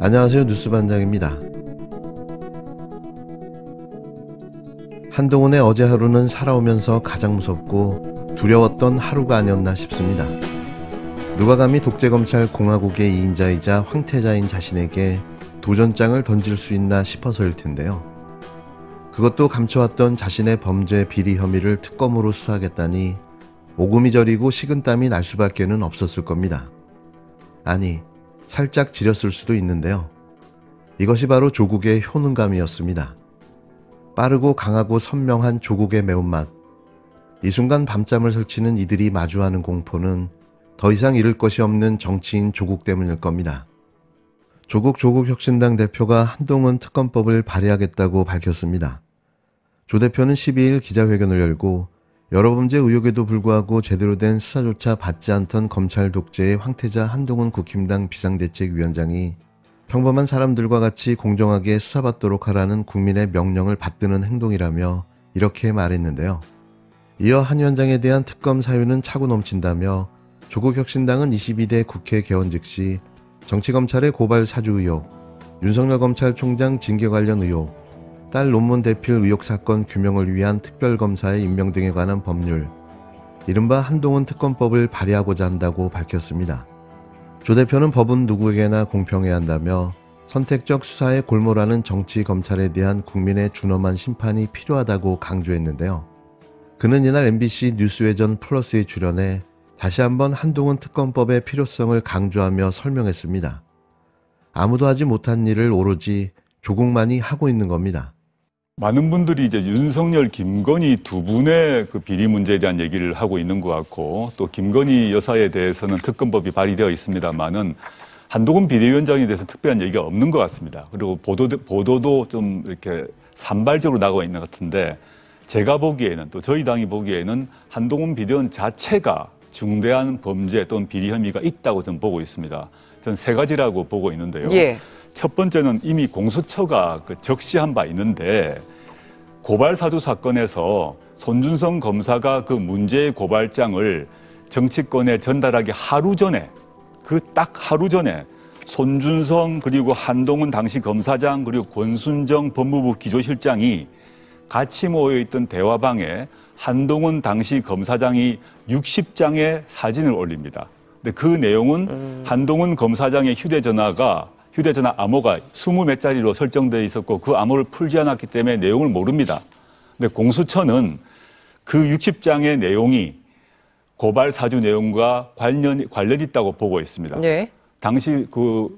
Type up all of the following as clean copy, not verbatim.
안녕하세요. 뉴스반장입니다. 한동훈의 어제 하루는 살아오면서 가장 무섭고 두려웠던 하루가 아니었나 싶습니다. 누가 감히 독재검찰 공화국의 2인자이자 황태자인 자신에게 도전장을 던질 수 있나 싶어서일 텐데요. 그것도 감춰왔던 자신의 범죄 비리 혐의를 특검으로 수사하겠다니 오금이 저리고 식은땀이 날 수밖에는 없었을 겁니다. 아니, 살짝 지렸을 수도 있는데요. 이것이 바로 조국의 효능감이었습니다. 빠르고 강하고 선명한 조국의 매운맛. 이 순간 밤잠을 설치는 이들이 마주하는 공포는 더 이상 잃을 것이 없는 정치인 조국 때문일 겁니다. 조국혁신당 대표가 한동훈 특검법을 발의하겠다고 밝혔습니다. 조 대표는 12일 기자회견을 열고 여러 범죄 의혹에도 불구하고 제대로 된 수사조차 받지 않던 검찰 독재의 황태자 한동훈 국힘당 비상대책위원장이 평범한 사람들과 같이 공정하게 수사받도록 하라는 국민의 명령을 받드는 행동이라며 이렇게 말했는데요. 이어 한 위원장에 대한 특검 사유는 차고 넘친다며 조국혁신당은 22대 국회 개원 즉시 정치검찰의 고발 사주 의혹, 윤석열 검찰총장 징계 관련 의혹, 딸 논문 대필 의혹 사건 규명을 위한 특별검사의 임명 등에 관한 법률, 이른바 한동훈 특검법을 발의하고자 한다고 밝혔습니다. 조 대표는 법은 누구에게나 공평해야 한다며 선택적 수사에 골몰하는 정치 검찰에 대한 국민의 준엄한 심판이 필요하다고 강조했는데요. 그는 이날 MBC 뉴스외전 플러스에 출연해 다시 한번 한동훈 특검법의 필요성을 강조하며 설명했습니다. 아무도 하지 못한 일을 오로지 조국만이 하고 있는 겁니다. 많은 분들이 이제 윤석열, 김건희 두 분의 그 비리 문제에 대한 얘기를 하고 있는 것 같고, 또 김건희 여사에 대해서는 특검법이 발의되어 있습니다만은 한동훈 비대위원장에 대해서 특별한 얘기가 없는 것 같습니다. 그리고 보도도 좀 이렇게 산발적으로 나가고 있는 것 같은데, 제가 보기에는, 또 저희 당이 보기에는 한동훈 비대위원 자체가 중대한 범죄 또는 비리 혐의가 있다고 저는 보고 있습니다. 저는 세 가지라고 보고 있는데요. 예. 첫 번째는 이미 공수처가 적시한 바 있는데, 고발 사주 사건에서 손준성 검사가 그 문제의 고발장을 정치권에 전달하기 하루 전에, 그 딱 하루 전에 손준성 그리고 한동훈 당시 검사장 그리고 권순정 법무부 기조실장이 같이 모여있던 대화방에 한동훈 당시 검사장이 60장의 사진을 올립니다. 근데 그 내용은 한동훈 검사장의 휴대전화 암호가 20몇 자리로 설정되어 있었고 그 암호를 풀지 않았기 때문에 내용을 모릅니다. 근데 공수처는 그 60장의 내용이 고발 사주 내용과 관련이 있다고 보고 있습니다. 네. 당시 그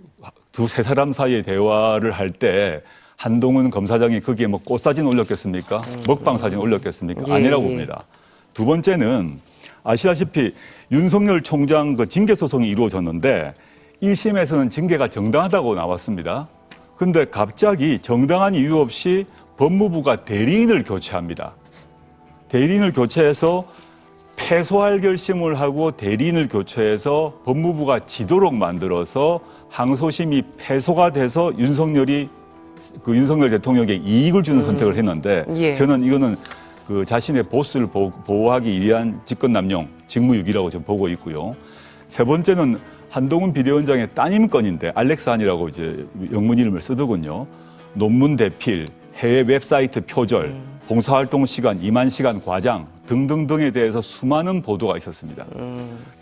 두세 사람 사이의 대화를 할 때 한동훈 검사장이 거기에 뭐 꽃사진 올렸겠습니까? 먹방 사진 올렸겠습니까? 예, 아니라고 예. 봅니다. 두 번째는 아시다시피 윤석열 총장 그 징계 소송이 이루어졌는데 1심에서는 징계가 정당하다고 나왔습니다. 근데 갑자기 정당한 이유 없이 법무부가 대리인을 교체합니다. 대리인을 교체해서 패소할 결심을 하고 대리인을 교체해서 법무부가 지도록 만들어서 항소심이 패소가 돼서 윤석열 대통령에게 이익을 주는 선택을 했는데 예. 저는 이거는 그 자신의 보스를 보호하기 위한 직권남용, 직무유기라고 저는 보고 있고요. 세 번째는 한동훈 비대위원장의 따님 건인데 알렉산이라고 이제 영문 이름을 쓰더군요. 논문 대필, 해외 웹사이트 표절, 봉사활동 시간, 임한 시간 과장 등등등에 대해서 수많은 보도가 있었습니다.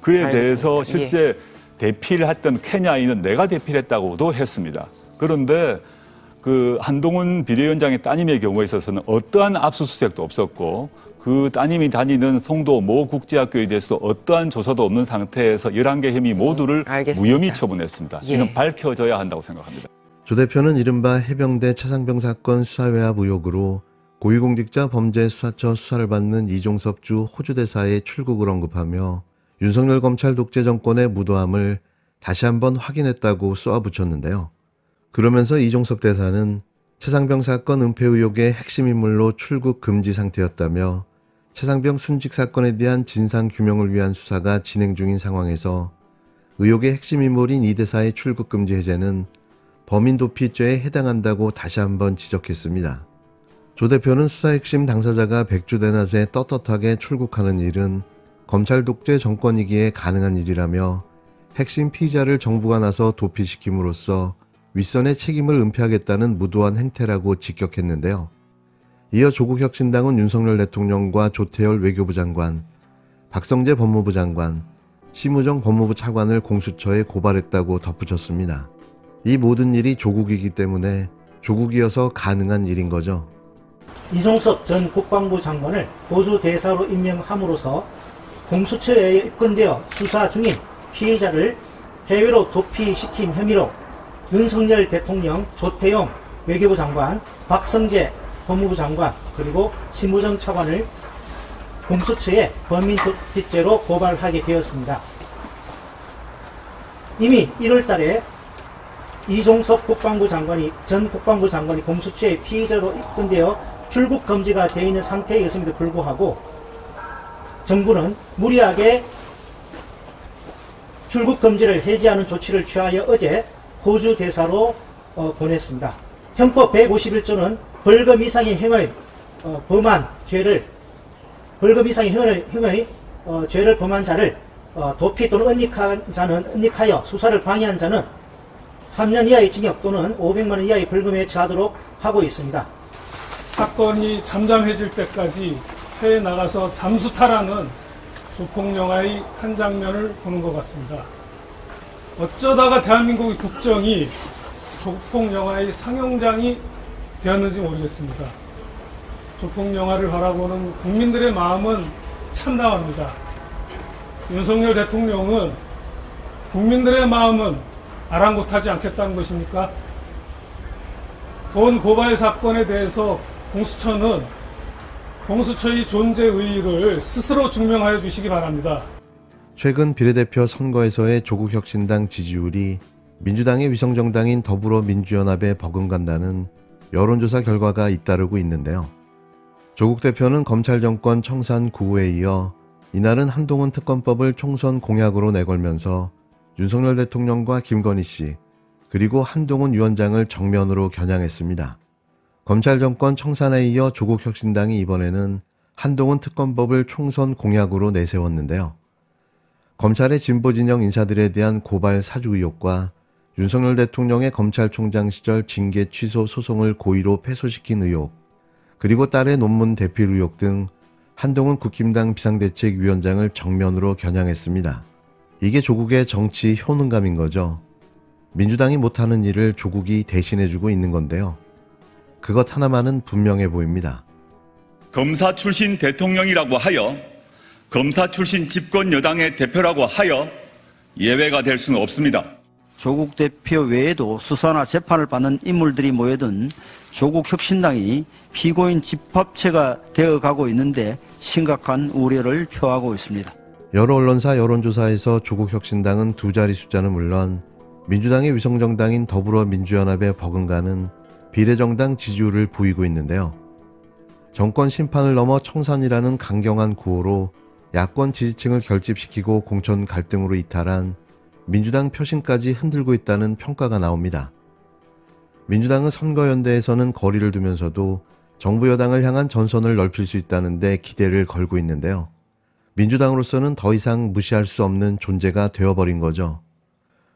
그에 알겠습니다. 대해서 실제 대필했던 케냐인은 내가 대필했다고도 했습니다. 그런데 그 한동훈 비대위원장의 따님의 경우에 있어서는 어떠한 압수수색도 없었고 그 따님이 다니는 송도 모 국제학교에 대해서도 어떠한 조사도 없는 상태에서 11개 혐의 모두를 알겠습니다. 무혐의 처분했습니다. 예. 이는 밝혀져야 한다고 생각합니다. 조 대표는 이른바 해병대 최상병 사건 수사외압 의혹으로 고위공직자 범죄수사처 수사를 받는 이종섭 주 호주 대사의 출국을 언급하며 윤석열 검찰 독재 정권의 무도함을 다시 한번 확인했다고 쏘아붙였는데요. 그러면서 이종섭 대사는 최상병 사건 은폐 의혹의 핵심 인물로 출국 금지 상태였다며 최상병 순직 사건에 대한 진상규명을 위한 수사가 진행 중인 상황에서 의혹의 핵심 인물인 이 대사의 출국 금지 해제는 범인 도피죄에 해당한다고 다시 한번 지적했습니다. 조 대표는 수사 핵심 당사자가 백주대낮에 떳떳하게 출국하는 일은 검찰 독재 정권이기에 가능한 일이라며 핵심 피의자를 정부가 나서 도피시킴으로써 윗선의 책임을 은폐하겠다는 무도한 행태라고 직격했는데요. 이어 조국혁신당은 윤석열 대통령과 조태열 외교부 장관, 박성재 법무부 장관, 심우정 법무부 차관을 공수처에 고발했다고 덧붙였습니다. 이 모든 일이 조국이기 때문에 조국이어서 가능한 일인 거죠. 이종석 전 국방부 장관을 호주 대사로 임명함으로써 공수처에 입건되어 수사 중인 피해자를 해외로 도피시킨 혐의로 윤석열 대통령, 조태용 외교부 장관, 박성재 법무부 장관, 그리고 심우정 차관을 공수처에 범인도피죄로 고발하게 되었습니다. 이미 1월 달에 이종석 전 국방부 장관이 공수처의 피의자로 입건되어 출국 금지가 되어 있는 상태였음에도 불구하고 정부는 무리하게 출국 금지를 해제하는 조치를 취하여 어제 호주 대사로 보냈습니다. 형법 151조는 벌금 이상의 형의 범한 죄를 죄를 범한 자를 도피 또는 은닉하여 수사를 방해한 자는 3년 이하의 징역 또는 500만 원 이하의 벌금에 처하도록 하고 있습니다. 사건이 잠잠해질 때까지 해외 나가서 잠수타라는 조폭 영화의 한 장면을 보는 것 같습니다. 어쩌다가 대한민국의 국정이 조폭 영화의 상영장이 되었는지 모르겠습니다. 조폭 영화를 바라보는 국민들의 마음은 참담합니다. 윤석열 대통령은 국민들의 마음은 아랑곳하지 않겠다는 것입니까? 본 고발 사건에 대해서 공수처는 공수처의 존재 의의를 스스로 증명하여 주시기 바랍니다. 최근 비례대표 선거에서의 조국혁신당 지지율이 민주당의 위성정당인 더불어민주연합에 버금간다는 여론조사 결과가 잇따르고 있는데요. 조국 대표는 검찰 정권 청산 구후에 이어 이날은 한동훈 특검법을 총선 공약으로 내걸면서 윤석열 대통령과 김건희 씨 그리고 한동훈 위원장을 정면으로 겨냥했습니다. 검찰 정권 청산에 이어 조국혁신당이 이번에는 한동훈 특검법을 총선 공약으로 내세웠는데요. 검찰의 진보진영 인사들에 대한 고발 사주 의혹과 윤석열 대통령의 검찰총장 시절 징계 취소 소송을 고의로 패소시킨 의혹, 그리고 딸의 논문 대필 의혹 등 한동훈 국힘당 비상대책위원장을 정면으로 겨냥했습니다. 이게 조국의 정치 효능감인 거죠. 민주당이 못하는 일을 조국이 대신해주고 있는 건데요. 그것 하나만은 분명해 보입니다. 검사 출신 대통령이라고 하여 검사 출신 집권 여당의 대표라고 하여 예외가 될 수는 없습니다. 조국 대표 외에도 수사나 재판을 받는 인물들이 모여든 조국 혁신당이 피고인 집합체가 되어가고 있는데 심각한 우려를 표하고 있습니다. 여러 언론사 여론조사에서 조국혁신당은 두 자리 숫자는 물론 민주당의 위성정당인 더불어민주연합에 버금가는 비례정당 지지율을 보이고 있는데요. 정권 심판을 넘어 청산이라는 강경한 구호로 야권 지지층을 결집시키고 공천 갈등으로 이탈한 민주당 표심까지 흔들고 있다는 평가가 나옵니다. 민주당은 선거연대에서는 거리를 두면서도 정부 여당을 향한 전선을 넓힐 수 있다는데 기대를 걸고 있는데요. 민주당으로서는 더 이상 무시할 수 없는 존재가 되어버린 거죠.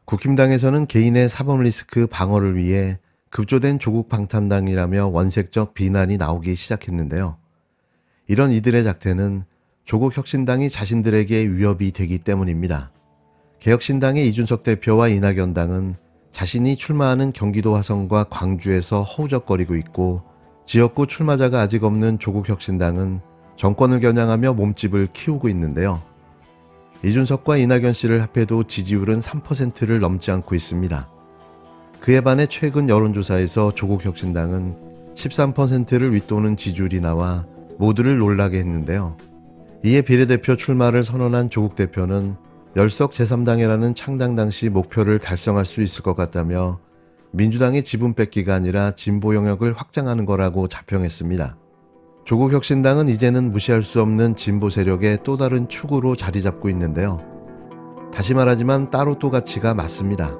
국힘당에서는 개인의 사법 리스크 방어를 위해 급조된 조국 방탄당이라며 원색적 비난이 나오기 시작했는데요. 이런 이들의 작태는 조국 혁신당이 자신들에게 위협이 되기 때문입니다. 개혁신당의 이준석 대표와 이낙연 당은 자신이 출마하는 경기도 화성과 광주에서 허우적거리고 있고 지역구 출마자가 아직 없는 조국혁신당은 정권을 겨냥하며 몸집을 키우고 있는데요. 이준석과 이낙연 씨를 합해도 지지율은 3%를 넘지 않고 있습니다. 그에 반해 최근 여론조사에서 조국혁신당은 13%를 윗도는 지지율이 나와 모두를 놀라게 했는데요. 이에 비례대표 출마를 선언한 조국 대표는 열석 제3당이라는 창당 당시 목표를 달성할 수 있을 것 같다며 민주당의 지분 뺏기가 아니라 진보 영역을 확장하는 거라고 자평했습니다. 조국혁신당은 이제는 무시할 수 없는 진보 세력의 또 다른 축으로 자리 잡고 있는데요. 다시 말하지만 따로 또 가치가 맞습니다.